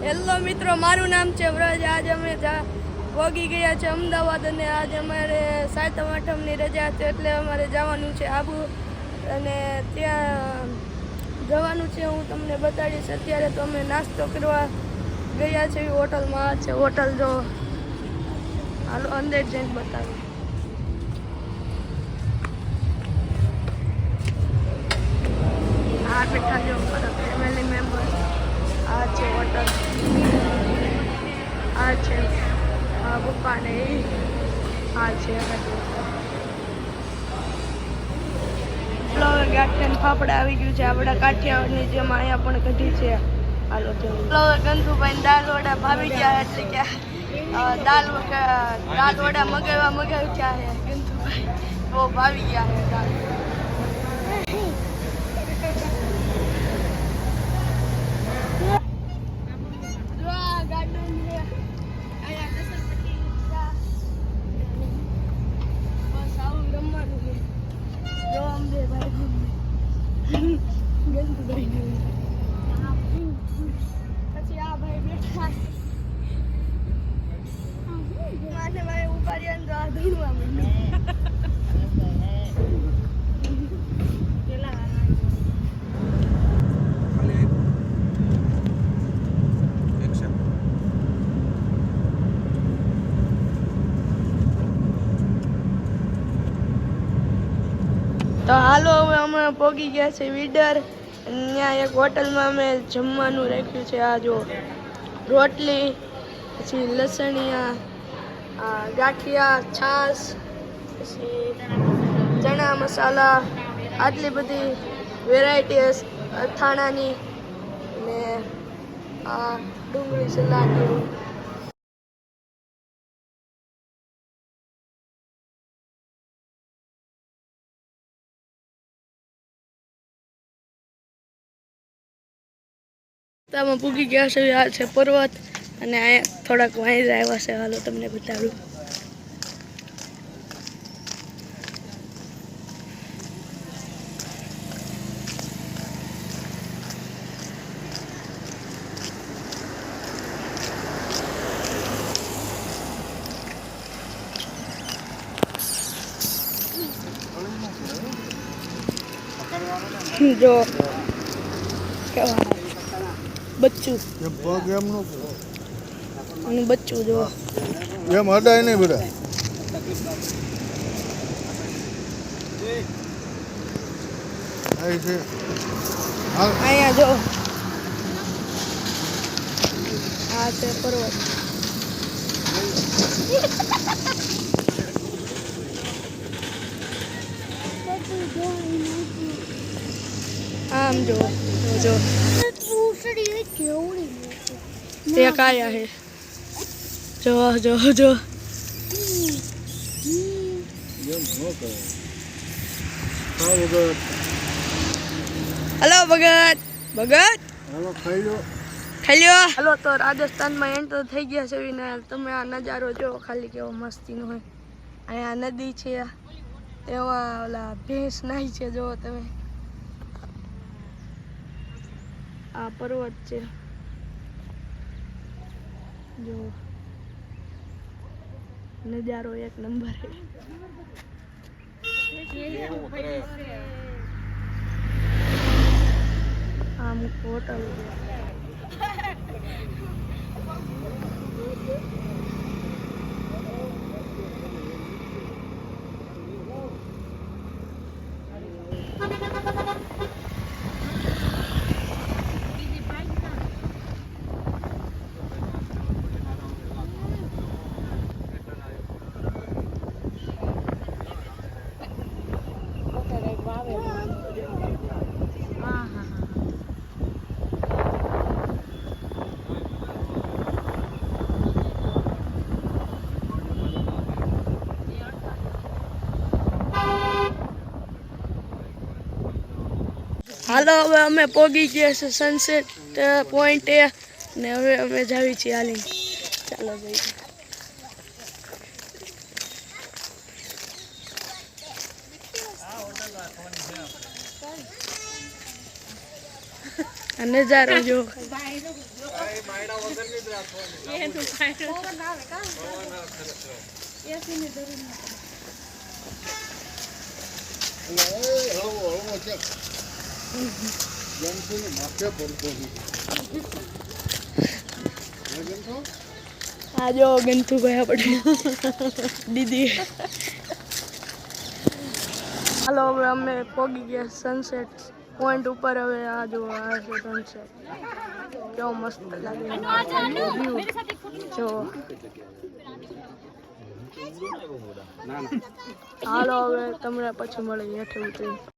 Hello મિત્રો, મારું નામ છે વ્રજ। આજ અમે પહોંચી ગયા છે અમદાવાદ અને આજ અમારે સાતમ આઠમની રજા છે એટલે અમારે જવાનું છે આબુ અને ત્યાં જવાનું છે। હું તમને બતાડીશ। અત્યારે તો અમે નાસ્તો કરવા ગયા છે હોટલમાં। આ છે હોટલ, જો હાલો અંદર જઈને બતાવું। આ બેઠા જો મારા ફેમિલી મેમ્બર। આ છે હોટલ, આ છે પપ્પા ને આ છે ગાંઠિયા ફાફડા આવી ગયું છે આપણા કાઠિયાવાડની જેમ અહીંયા પણ કઢી છે। હાલો ગંધુભાઈ દાલ વડા ભાવી ગયા એટલે કે દાલ વડા મગાવી ગયા છે ગંધુભાઈ, બહુ ભાવી ગયા છે દાલ। પછી આ ભાઈ બેઠા માથે ભાઈ ઉપાડ્યા તો આ ધૂળવા તો હાલો હવે અમે પહોંચી ગયા છે વીડર। ત્યાં એક હોટલમાં અમે જમવાનું રાખ્યું છે। આ જો રોટલી, પછી લસણિયા, ગાંઠિયા, છાશ, પછી ચણા મસાલા, આટલી બધી વેરાયટી અથાણાની ને આ ડુંગળી સલાડ જેવું। અમે પૂગી ગયા છે। આ છે પર્વત અને અહીંયા થોડાક વાંદરા આવ્યા છે। હાલો તમને બતાડું। જો કેવા બચ્ચું અને બચ્ચું જો એમ હડાય નહીં બધા। અહીંયા જો આ છે પર્વત। આમ જો જો એક આયા है जो जो जो हेलो भगत भगत खाई लो। हेलो तो राजस्थान में एंटर થઈ ગયા છે વિના। તમે આ નજારો જો ખાલી કેવો મસ્તીનો હોય। અહીંયા નદી છે, તેમાં ઓલા ભેંસ નાહી છે। જો તમે આ પર્વત છે જો, નજારો એક નંબર है। આમ હોટલ હાલો હવે અમે પહોંચી ગયા છે સનસેટ પોઈન્ટે ને હવે અમે જાવી છીએ હાલી। ચાલો જઈએ। આ નજારો જો હળવો હળવો છે જંતુને માથે પડતો નથી આ જો ગંતુભાઈ આપણે દીદી હાલો હવે અમે પહોંચી ગયા સનસેટ પોઈન્ટ ઉપર હવે આ જો આ છે સનસેટ કેવો મસ્ત લાગે વ્યૂ જો હાલો હવે તમને પછી મળી હેઠે ઉતરી